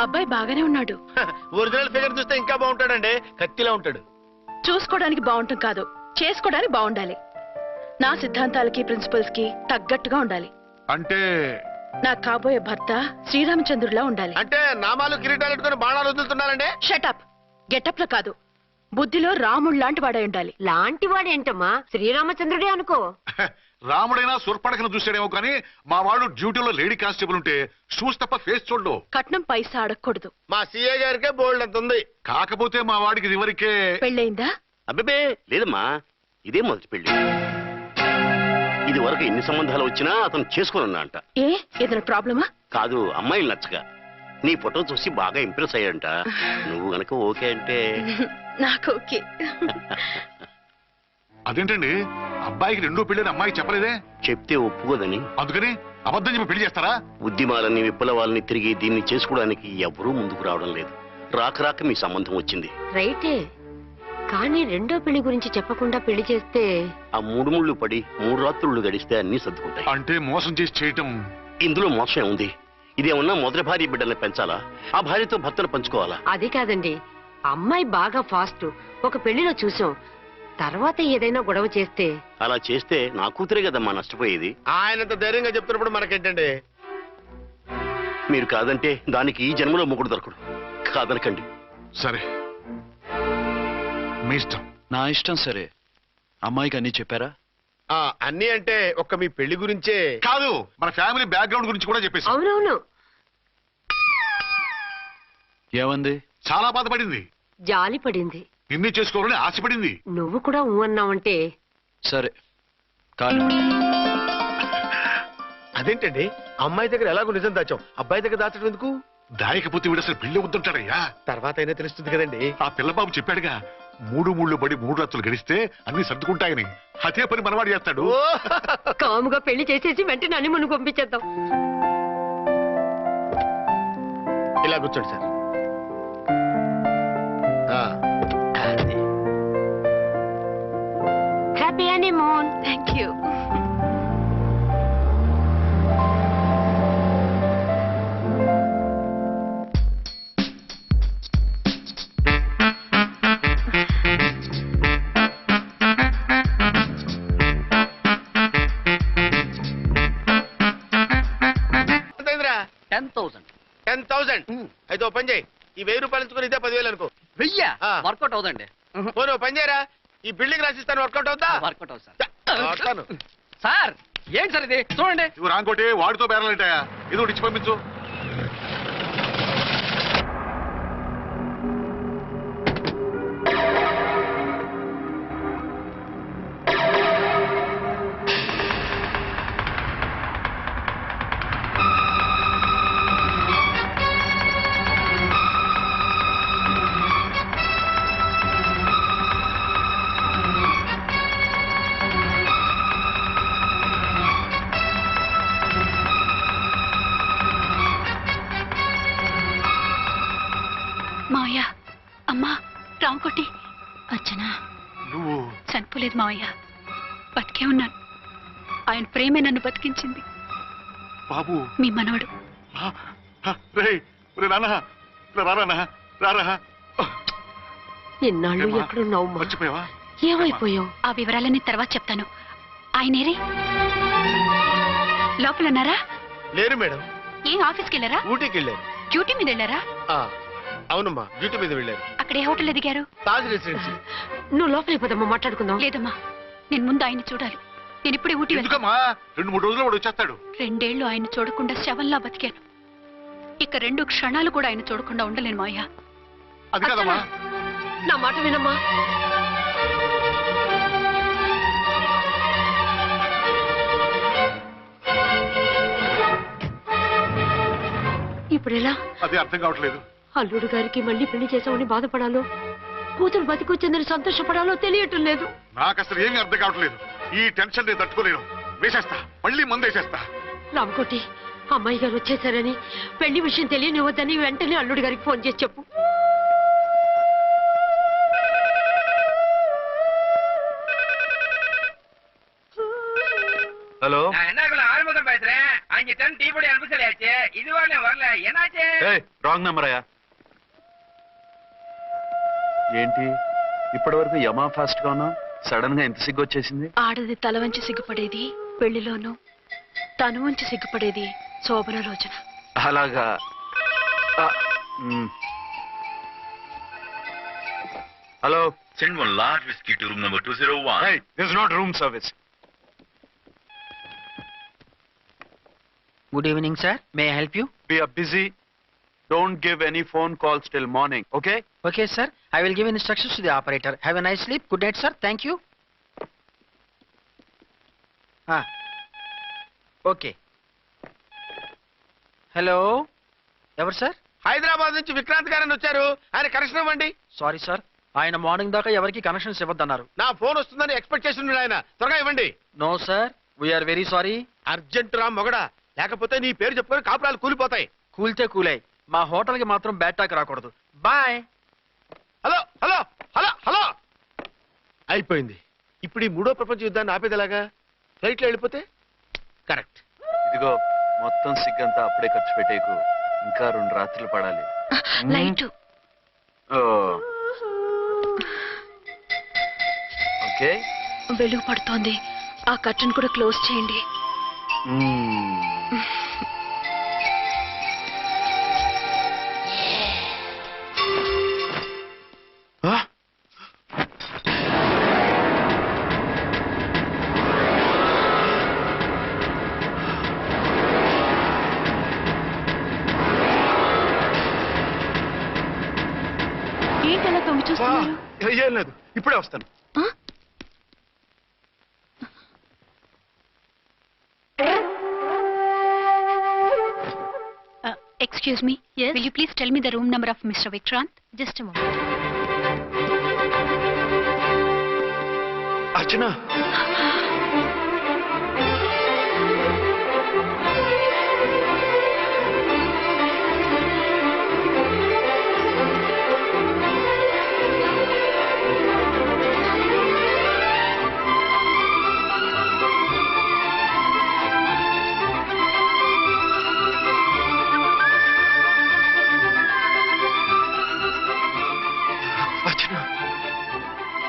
అబ్బాయి బాగానే ఉన్నాడు. ఒరిజినల్ ఫిగర్ చూస్తే ఇంకా బాగుంటాడండి. కత్తిలా ఉంటాడు. చూసుకోవడానికి బాగుంటాం కాదు, చేసుకోవడానికి బాగుండాలి. నా సిద్ధాంతాలకి ప్రిన్సిపల్స్ కి తగ్గట్టుగా ఉండాలి. అంటే నా కాబోయే భర్త శ్రీరామచంద్రుడిలా ఉండాలి. అంటే నామాలు కిరీటాలు పెట్టుకుని బాణాలు వదులుతున్నారండి. షటప్. గెటప్ లో కాదు, బుద్ధిలో రాముడు లాంటి వాడై ఉండాలి. లాంటి వాడేంటమ్మా, శ్రీరామచంద్రుడే అనుకో. రాముడైనా సుర్పడకను చూసాడేమో కానీ మా వాడు డ్యూటీలో లేడీ కానిస్టేబుల్ ఉంటే షూస్ తప్ప ఫేస్ చూడు. కట్నం పైసా అడగకూడదు. మా సీఏ గారికే బోల్డ్ అంత ఉంది. కాకపోతే మా వాడికి ఇదివరకే పెళ్ళయిందా? అబ్బే లేదమ్మా, ఇదే మొదటి పెళ్లి. ఇది వరకు ఎన్ని సంబంధాలు వచ్చినా అతను చేసుకున్నా అంట. ఏ ఏదైనా ప్రాబ్లమా? కాదు, అమ్మాయిలు నచ్చగా నీ ఫోటో చూసి బాగా ఇంప్రెస్ అయ్యాడంట. నువ్వు గనక ఓకే అంటే నాకు ఓకే. అదేంటండి అబ్బాయికి రెండో పెళ్ళని అమ్మాయికి చెప్పలేదే? చెప్తే ఒప్పుకోదని. అందుకని అబద్ధం చెప్పి పెళ్లి చేస్తారా? ఉద్యమాలని విప్లవాలని తిరిగి దీన్ని చేసుకోవడానికి ఎవరూ ముందుకు రావడం లేదు. రాక రాక మీ సంబంధం వచ్చింది. రైటే, కానీ రెండో పెళ్లి గురించి చెప్పకుండా పెళ్లి చేస్తే ఆ 3 ముళ్ళు పడి 3 రాత్రులు గడిస్తే అన్ని సర్దుకుంటాయి. అంటే మోసం చేసి చేయటం. ఇందులో మోసం ఉంది. ఇదేమన్నా మొదటి భార్య బిడ్డల్ని పెంచాలా, ఆ భార్యతో భర్తను పంచుకోవాలా? అది కాదండి, అమ్మాయి బాగా ఫాస్ట్. ఒక పెళ్లిలో చూసాం, తర్వాత ఏదైనా గొడవ చేస్తే. అలా చేస్తే నా కూతురే కదమ్మా నష్టపోయేది. ఆయనంత ధైర్యంగా చెప్తున్నప్పుడు మనకేంటండి? మీరు కాదంటే దానికి ఈ జన్మలో మొగుడు దొరకడు. కాదనకండి. సరే మీ ఇష్టం. నా ఇష్టం. సరే, అమ్మాయికి అన్ని చెప్పారా? అన్ని అంటే ఒక్క మీ పెళ్లి గురించే కాదు, మన ఫ్యామిలీ బ్యాక్గ్రౌండ్ గురించి కూడా చెప్పేసి. అవునవును. ఏమంది? చాలా బాధపడింది, జాలి పడింది, నిన్నే చేసుకోవాలని ఆశపడింది. నువ్వు కూడా ఊ అన్నావంటే. సరే కానీ అదేంటండి, అమ్మాయి దగ్గర ఎలాగో నిజం దాచాం, అబ్బాయి దగ్గర దాచడం ఎందుకు? దాయకపోతే వీడు అసలు పెళ్లి వద్దంటాడయ్యా. తర్వాత అయినా తెలుస్తుంది కదండి. ఆ పిల్లబాబు చెప్పాడుగా, 3 ముళ్ళు పడి 3 రాత్రులు గడిస్తే అన్ని సర్దుకుంటాయని. అదే పని మనవాడు చేస్తాడు. కాముగా పెళ్లి చేసేసి వెంటనే హనీమూన్ పంపించేద్దాం. ఇలా కూర్చోండి sir. Happy honeymoon. Thank you. అయితే ఓ పని చేయి, ఈ 1000 రూపాయలు ఇచ్చుకుని ఇదే 10,000 అనుకో. 1000 వర్కౌట్ అవుదండి. పోను పని చేయరా, ఈ బిల్డింగ్ రాసిస్తాను. వర్కౌట్ అవుతా? వర్కౌట్ అవుతుంది సార్. ఏంటి సార్ ఇది? చూడండి. ఇవి రాంకోటి వాడితో బేరాలంటాయా? ఇది ఒకటి ఇచ్చి పంపించు. మావయ్య, అమ్మా, రాంకోటి. అచ్చనా, నువ్వు చనిపోలేదు మావయ్య, బతికే ఉన్నాను. ఆయన ప్రేమే నన్ను బతికించింది. బాబు మీ మనవడు. ఇన్నాళ్ళు ఎక్కడున్నావు? మర్చిపోయావా? ఏమైపోయావు? ఆ వివరాలన్నీ తర్వాత చెప్తాను. ఆయనేరి లోపలన్నారా? లేరు మేడం. ఏం ఆఫీస్కి వెళ్ళారా? ఊటీకి వెళ్ళారు. డ్యూటీ మీద వెళ్ళారా? అవునమ్మా, డ్యూటీ మీద వెళ్ళారు. అక్కడ ఏ హోటల్ ఎదిగారు? తాజ్ రెసిడెన్సీ. నువ్వు లోపలికి పోదమ్మా, మాట్లాడుకుందాం. లేదమ్మా, నేను ముందు ఆయన్ని చూడాలి. నేను ఇప్పుడే ఊటీ వెళ్తాను. ఎందుకమ్మా? 2-3 రోజుల్లో వాడు వచ్చేస్తాడు. 2 ఏళ్లు ఆయన చూడకుండా శవంలా బతికాను. ఇక 2 క్షణాలు కూడా ఆయన చూడకుండా ఉండలేను మాయా. అది కాదమ్మా. నా మాట వినమ్మా. ఇప్పుడెలా? అది అర్థం కావట్లేదు. అల్లుడు గారికి మళ్ళీ పెళ్లి చేసామని బాధపడాలో, కూతురు బతికొచ్చిందని సంతోషపడాలో తెలియటం లేదు. నాకు అసలు ఏమీ అర్థం కావట్లేదు. ఈ టెన్షన్ నేను తట్టుకోలేను. వేసేస్తా, మళ్ళీ మందేసేస్తా. రామకోటి, అమ్మాయి గారు వచ్చేసారని, పెళ్లి విషయం తెలియనివ్వద్దని వెంటనే అల్లుడి గారికి ఫోన్ చేసి చెప్పు. ஹலோ நான் என்ன ஆரம்பம் பேசுறேன். அங்க டீ பொடி அனுப்பிச்சலையாச்சு. இது வரல రాంగ్ నెంబర్ అయ్యా. ఏంటి ఇప్పటి వరకు యమా ఫాస్ట్ గా ఉన్నావు, సడన్ గా ఎంత సిగ్గు వచ్చేసింది? ఆడది తల వంచి సిగ్గుపడేది పెళ్లిలోనూ, తను వంచి సిగ్గుపడేది శోభన రోజున. అలాగా. Hello. Send one large whiskey to room number 201. Hey, this is not room service. Good evening, sir. May I help you? We are busy. Don't give any phone calls till morning, okay? Okay, sir. I will give instructions to the operator. Have a nice sleep. Good night, sir. Thank you. Okay. Hello. ఎవరు sir? Hyderabad నుంచి విక్రాంత్ గారని వచ్చారు. ఆయన connection ఇవ్వండి. Sorry sir, ఆయన morning దాకా ఎవరికి connections ఇవ్వద్దన్నారు. నా ఫోన్ వస్తుందని ఎక్స్పెక్ట్ చేస్తున్నాడు ఆయన. త్వరగా ఇవ్వండి. No sir, we are very sorry. Urgent రా మొగడా, లేకపోతే నీ పేరు చెప్పుకొని కాపురాలు కూలిపోతాయి. కూల్తే కూలాయి, మా హోటల్కి మాత్రం బ్యాడ్ టాక్ రాకూడదు. Bye. Hello hello hello hello. అయిపోయింది. ఇప్పుడు ఈ మూడో ప్రపంచ యుద్ధాన్ని ఆపేదిలాగా? ఫ్లైట్లో వెళ్ళిపోతే కరెక్ట్. ఇదిగో మొత్తం సిగ్గంతా అప్పుడే ఖర్చు పెట్టేకు, ఇంకా 2 రాత్రులు పడాలి. లైట్. ఓకే. వెలుగు పడుతోంది, ఆ కర్టన్ కూడా క్లోజ్ చేయండి. ఏంటలా తొంగి చూస్తున్నారు? ఏం లేదు, ఇప్పుడే వస్తాను. Excuse me. Yes. Will you please tell me the room number of Mr. Vikrant? Just a moment. అర్చన.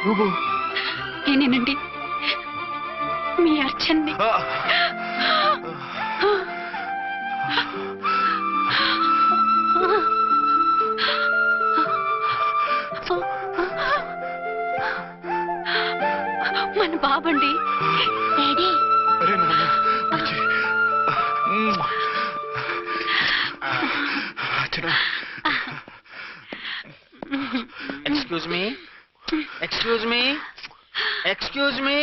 నువ్వు? నేనేనండి, మీ అర్చన్ని. మన బాబండి. Daddy. Excuse me, excuse me, excuse me,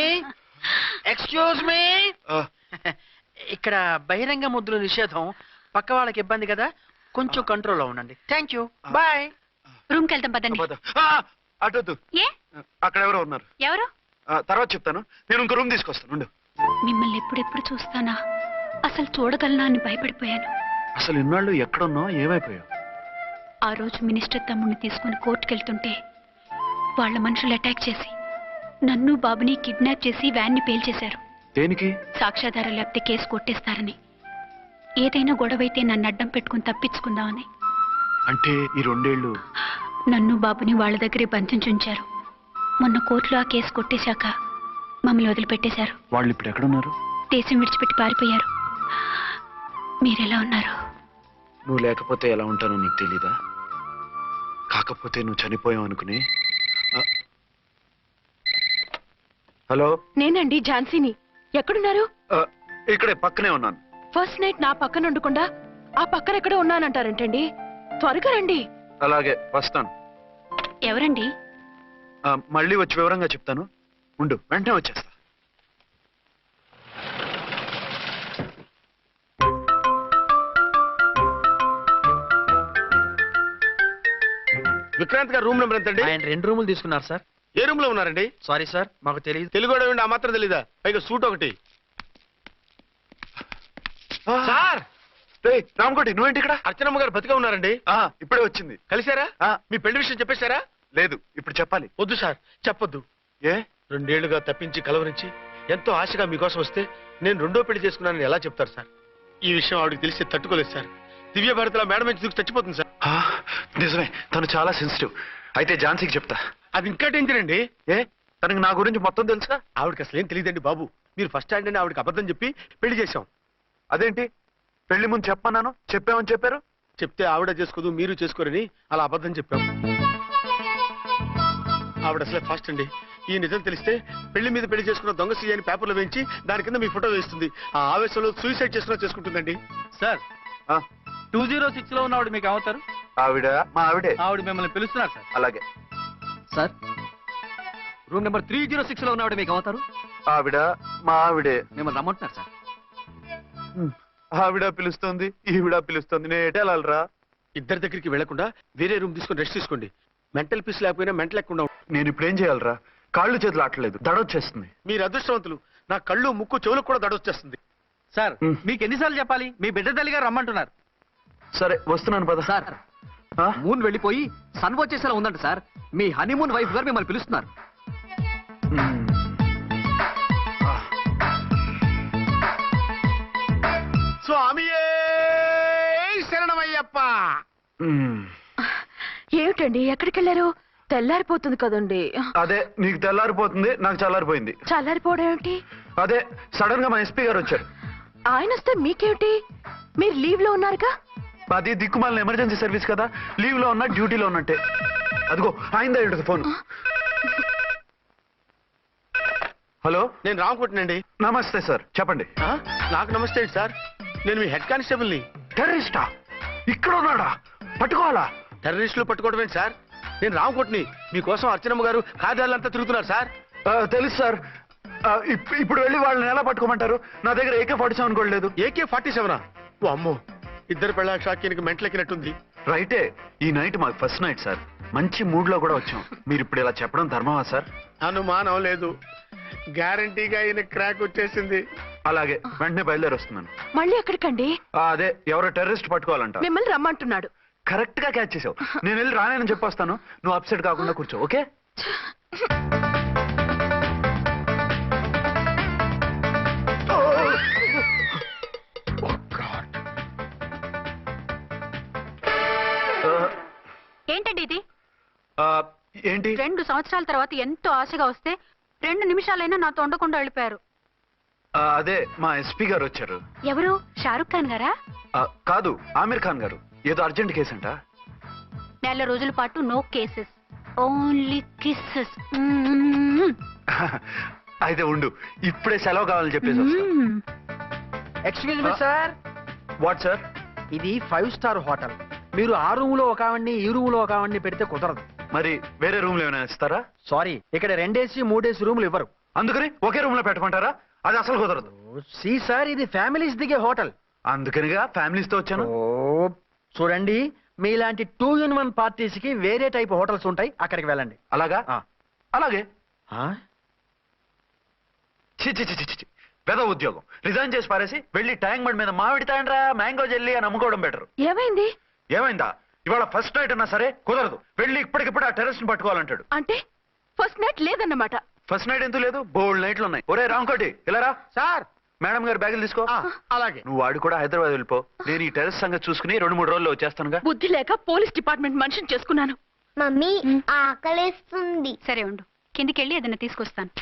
excuse me. ఇక్కడ బహిరంగ ముద్దుల నిషేధం, పక్క వాళ్ళకి ఇబ్బంది కదా, కొంచెం కంట్రోల్లో ఉండండి. Thank you, bye. రూమ్కి వెళ్తాం పదండి. అటొద్దు, ఏ? అక్కడ ఎవరో ఉన్నారు. ఎవరు? తర్వాత చెప్తాను. నేను ఇంకో రూమ్ తీసుకొస్తాను, ఉండు. మిమ్మల్ని ఎప్పుడెప్పుడు చూస్తానా, అసలు చూడగలనా అని భయపడిపోయాను. అసలు ఇన్నాళ్ళు ఎక్కడున్నావు, ఏమైపోయావు? ఆ రోజు మినిస్టర్ తమ్ముడిని తీసుకుని కోర్టుకెళ్తుంటే వాళ్ళ మనుషులు అటాక్ చేసి నన్ను బాబుని కిడ్నాప్ చేసి వ్యాన్ని పేల్చేశారు. దేనికి? సాక్ష్యాధారం లేకపోతే కేసు కొట్టేస్తారని. ఏదైనా గొడవైతే నన్ను అడ్డం పెట్టుకుని తప్పించుకుందామని. అంటే ఈ 2 ఏళ్ళు నన్ను బాబుని వాళ్ళ దగ్గరే బంధించుంచారు. మొన్న కోర్టులో ఆ కేసు కొట్టేశాక మమ్మల్ని వదిలిపెట్టేశారు. వాళ్ళు ఇప్పుడు ఎక్కడున్నారు? దేశం విడిచిపెట్టి పారిపోయారు. మీరెలా ఉన్నారు? నువ్వు లేకపోతే ఎలా ఉంటానో నీకు తెలీదా? కాకపోతే నువ్వు చనిపోయావు అనుకుని. హలో, నేనండి ఝాన్సీని. ఎక్కడున్నారు? ఇక్కడే పక్కనే ఉన్నాను. ఫస్ట్ నైట్ నా పక్కన ఉండకుండా ఆ పక్కన ఎక్కడో ఉన్నానంటారంటండి. త్వరగా రండి. అలాగే వస్తాను. ఎవరండి? మళ్ళీ వచ్చి వివరంగా చెప్తాను, ఉండు, వెంటనే వచ్చేస్తా. విక్రాంత్ గారు రూమ్ నెంబర్ ఎంతండి? ఆయన 2 రూములు తీసుకున్నారు సార్. ఏ రూమ్ లో ఉన్నారండి? సారీ సార్, మాకు తెలియదు. తెలుగు ఆ మాత్రం తెలీదా? పైగా సూట్ ఒకటి. సార్, రామకోటి నువ్వేంటి ఇక్కడ? అర్చనమ్మ గారు బతిగా ఉన్నారండి. ఇప్పుడే వచ్చింది. కలిసారా? మీ పెళ్లి విషయం చెప్పేశారా? లేదు, ఇప్పుడు చెప్పాలి. వద్దు సార్, చెప్పొద్దు. ఏ? 2 ఏళ్లుగా తప్పించి కలవరించి ఎంతో ఆశగా మీకోసం వస్తే నేను 2వ పెళ్లి చేసుకున్నానని ఎలా చెప్తారు సార్? ఈ విషయం ఆవిడకి తెలిసి తట్టుకోలేదు సార్. దివ్య భారతిలో మేడం నుంచి దూకి చచ్చిపోతుంది సార్. నిజమే, తను చాలా సెన్సిటివ్. అయితే ఝాన్సీకి చెప్తా. అది ఇంకా డేంజర్ అండి. ఏ తనకి నా గురించి మొత్తం తెలుసా? ఆవిడకి అసలు ఏం తెలియదండి బాబు. మీరు ఫస్ట్ స్టాండ్ అని ఆవిడకి అబద్ధం చెప్పి పెళ్లి చేశాం. అదేంటి పెళ్లి ముందు చెప్పన్నాను, చెప్పామని చెప్పారు. చెప్తే ఆవిడ చేసుకోదు మీరు చేసుకోరని అలా అబద్ధం చెప్పాం. ఆవిడ అసలే ఫాస్ట్ అండి. ఈ నిజం తెలిస్తే పెళ్లి మీద పెళ్లి చేసుకున్న దొంగ సీ అని పేపర్లో వేయించి దాని కింద మీ ఫోటో వేస్తుంది. ఆ ఆవేశంలో సూసైడ్ చేసుకుంటుందండి. సార్ 206 లో ఉన్నవాడు మీకు అవుతారు. ఆవిడ మా ఆవిడే. ఆవిడ మిమ్మల్ని పిలుస్తున్నారు సార్. అలాగే సార్ రూమ్ నెంబర్ 306 లో ఉన్నవాడు మీకు అవుతారు. ఆవిడ మా ఆవిడే. మిమ్మల్ని రమ్మంటున్నారు సార్. ఆవిడ పిలుస్తుంది, ఈవిడ పిలుస్తుంది. నేను ఎటు వెళ్ళాలరా? ఇద్దరి దగ్గరికి వెళ్లకుండా వేరే రూమ్ తీసుకొని రెస్ట్ తీసుకోండి. మెంటల్ పీస్ లేకపోయినా మెంటల్ లేకుండా నేను ఇప్పుడు ఏం చేయాలరా? కాళ్ళు చేతులు ఆటలేదు, దడొచ్చేస్తుంది. మీరు అదృష్టవంతులు. నా కళ్ళు ముక్కు చెవులకు కూడా దడొచ్చేస్తుంది. సార్ మీకు ఎన్నిసార్లు చెప్పాలి? మీ బిడ్డ తల్లి గారు రమ్మంటున్నారు. సరే వస్తున్నాను పద. సార్ మూన్ వెళ్ళిపోయి సన్ వచ్చేసేలా ఉందంట సార్. మీ హనీమూన్ వైఫ్ గారు మిమ్మల్ని పిలుస్తున్నారు. స్వామియే శరణమయ్యప్ప. ఏమిటండి ఎక్కడికి వెళ్ళారు? తెల్లారిపోతుంది కదండి. అదే నీకు తెల్లారిపోతుంది, నాకు చల్లారిపోయింది. చల్లారిపోవడం ఏమిటి? అదే సడన్ గా మా ఎస్పీ గారు వచ్చారు. ఆయన వస్తే మీకేమిటి? మీరు లీవ్ లో ఉన్నారుగా. అది దిక్కుమాలిన ఎమర్జెన్సీ సర్వీస్ కదా, లీవ్ లో ఉన్నా డ్యూటీలో ఉన్నట్టే. అదిగో ఆయనదా ఉంటుంది ఫోన్. హలో, నేను రామకుంటునండి. నమస్తే సార్, చెప్పండి. నాకు నమస్తే అండి సార్. నేను మీ హెడ్ కానిస్టేబుల్ని. టెర్రరిస్టా? ఇక్కడ ఉన్నాడా? పట్టుకోవాలా? టెర్రరిస్టులు పట్టుకోవడం ఏంటి సార్? నేను రామకోట్ని. మీకోసం అర్చనమ్మ గారు కార్యాలయంతా తిరుగుతున్నారు సార్. తెలుసు సార్. ఇప్పుడు వెళ్ళి వాళ్ళని ఎలా పట్టుకోమంటారు? నా దగ్గర AK-47 కూడా లేదు. AK-47? ఓ అమ్మో, ఇద్దరు పెళ్ళ షాకీనికి మెంటలెక్కినట్టుంది. రైటే, ఈ నైట్ మాకు ఫస్ట్ నైట్ సార్. మంచి మూడ్ లో కూడా వచ్చాం. మీరు ఇప్పుడు ఇలా చెప్పడం ధర్మమా సార్? అనుమానం లేదు. గ్యారంటీగా ఈయన క్రాక్ వచ్చేసింది. అలాగే, వెంటనే బయలుదేరి వస్తున్నాను. మళ్ళీ ఎక్కడికండి? అదే ఎవరో టెర్రరిస్ట్ పట్టుకోవాలంట. మిమ్మల్ని రమ్మంటున్నాడు. కరెక్ట్ గా క్యాచ్ చేసావు. నేను వెళ్ళి రానని చెప్పొస్తాను, నువ్వు అప్సెట్ కాకుండా కూర్చో. ఓకే? ఏంటండి ఇది? ఏంటి? 2 సంవత్సరాల తర్వాత ఎంతో ఆశగా వస్తే 2 నిమిషాలైనా నాతో ఉండకుండా వెళ్ళిపోయారు. అదే మా ఎస్పీ గారు వచ్చారు. ఎవరు? షారుఖ్ ఖాన్ గారా? కాదు, ఆమీర్ ఖాన్ గారు. ఏదో అర్జెంట్ కేసు అంట. 4 రోజుల పాటు నో కేసెస్, ఓన్లీ కిస్సెస్. అయితే ఉండు, ఇప్పుడే సెలవు కావాలని చెప్పేసి. Excuse me sir. What sir? ఇది 5 స్టార్ హోటల్. మీరు ఆ రూమ్ లో ఒక ఆవిడ్ని, ఈ రూమ్ లో ఒక ఆవిడ్ని పెడితే కుదరదు. మరి వేరే రూమ్ లో ఏమైనా ఇస్తారా? సారీ, ఇక్కడ 2 AC 3 AC రూములు ఇవ్వరు. అందుకని ఒకే రూమ్ లో పెట్టమంటారా? అది అసలు కుదరదు. సి సార్, ఇది ఫ్యామిలీస్ దిగే హోటల్. అందుకనిగా ఫ్యామిలీస్ తో వచ్చాను. చూడండి, మీలాంటి 2 in 1 పార్టీస్ కి వేరే టైప్ హోటల్స్ ఉంటాయి, అక్కడికి వెళ్ళండి. అలాగా? అలాగే. పెద్ద ఉద్యోగం రిజైన్ చేసి పారేసి వెళ్ళి ట్యాంక్ బండ్ మీద మామిడి తాండ్రా మ్యాంగో జెల్లీ అని అమ్ముకోవడం బెటర్. ఏమైంది? ఏమైందా? ఇవాళ ఫస్ట్ నైట్ అన్నా సరే కుదరదు. వెళ్ళి ఇప్పటికిప్పుడు ఆ టెర్రస్ ని పట్టుకోవాలంటాడు. అంటే ఫస్ట్ నైట్ లేదన్నమాట. ఫస్ట్ నైట్ ఎందుకు లేదు? బోల్డ్ నైట్లు ఉన్నాయి. ఒరే రాంకోటి, ఇలారా. సార్, మేడం గారు బ్యాగులు తీసుకో. అలాగే. నువ్వు వాడు కూడా హైదరాబాద్ వెళ్ళిపో. నేను ఈ టెర్రస్ సంగతి చూసుకుని 2-3 రోజుల్లో వచ్చేస్తానుగా. బుద్ధి లేక పోలీస్ డిపార్ట్మెంట్ మనిషిని చేసుకున్నాను. మమ్మీ ఆకలేస్తుంది. సరే ఉండు, కిందికి వెళ్ళి ఏదైనా తీసుకొస్తాను.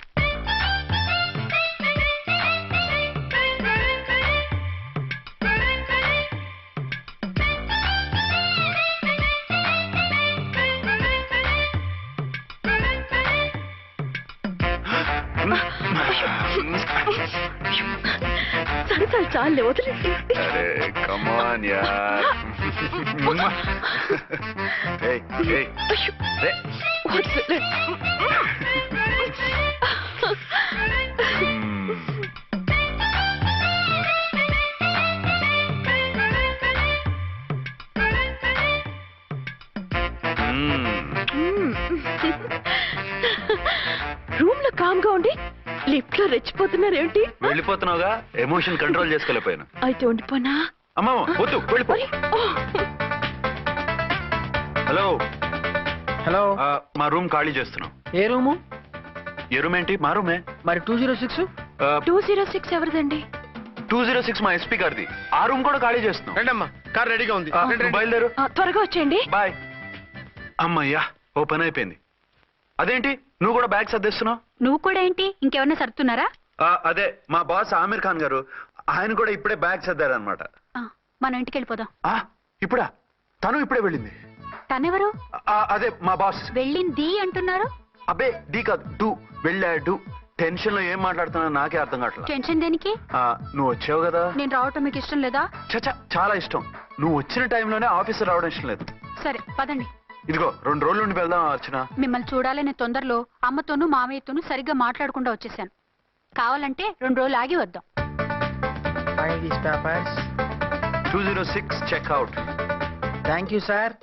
సరే సరే, చాలే వదిలేసి. Come on, yaar. Hey, hey. Hey. వదిలే. రూమ్ లో కామ్ గా ఉండి లిఫ్ట్ లో రెచ్చిపోతున్నారు ఏంటి? వెళ్ళిపోతున్నావుగా, ఎమోషన్ కంట్రోల్ చేసుకోలేకపోయాను. అయితే ఉండిపోనా? అమ్మా వద్దు, వెళ్ళిపో. హలో హలో, మా రూమ్ ఖాళీ చేస్తున్నాం. ఏ రూము? ఏ రూమ్ ఏంటి? మా రూమే. మరి 206? 206 ఎవరిదండి? 206 మా ఎస్పీ గారిది. ఆ రూమ్ కూడా ఖాళీ చేస్తున్నాం. రండమ్మా, కార్ రెడీగా ఉంది. రండి, రండి. బయలుదేరు. త్వరగా వచ్చేయండి. బాయ్. అమ్మయ్యా, ఓ పని అయిపోయింది. అదేంటి నువ్వు కూడా బ్యాగ్ సర్దేస్తున్నావు? నువ్వు కూడా ఏంటి ఇంకెవరన్నా సర్దుతున్నారా? అదే మా బాస్ ఆమీర్ ఖాన్ గారు, ఆయన కూడా ఇప్పుడే బ్యాగ్ సర్దారనమాట. మనం ఇంటికి వెళ్ళిపోదాం. ఇప్పుడా? తను ఇప్పుడే వెళ్ళింది. తనెవరు? అదే మా బాస్. వెళ్ళింది అంటున్నారు. అబ్బే డీ కాదు, డూ. వెళ్ళాడు. టెన్షన్ లో ఏం మాట్లాడుతున్నా నాకే అర్థం కావట్లేదు. టెన్షన్ దేనికి? నువ్వు వచ్చావు కదా. నేను రావటం మీకు ఇష్టం లేదా? చచ్చా, చాలా ఇష్టం. నువ్వు వచ్చిన టైంలోనే ఆఫీసర్ రావడం ఇష్టం లేదు. సరే పదండి. ఇదిగో 2 రోజులు ఉండి వెళ్దాం అర్చన. మిమ్మల్ని చూడాలనే తొందరలో అమ్మతోనూ మామయ్యతోనూ సరిగ్గా మాట్లాడకుండా వచ్చేసాను. కావాలంటే 2 రోజులు ఆగి వద్దాం. 206 చెక్అవుట్. Thank you sir.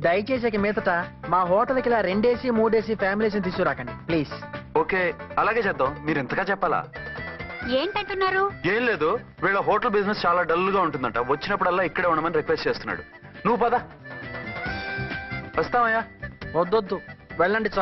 దయచేసి ఇక మీదట మా హోటల్కి ఇలా 2 AC 3 AC ఫ్యామిలీస్ని తీసుకురాకండి ప్లీజ్. ఓకే, అలాగే చేద్దాం. మీరు ఎంతగా చెప్పాలా? ఏంటంటున్నారు? ఏం లేదు, వీళ్ళ హోటల్ బిజినెస్ చాలా డల్ గా ఉంటుందంట. వచ్చినప్పుడల్లా ఇక్కడే ఉండమని రిక్వెస్ట్ చేస్తున్నాడు. నువ్వు పద. వస్తామయ్యా. వద్దొద్దు, వెళ్ళండి చాలు.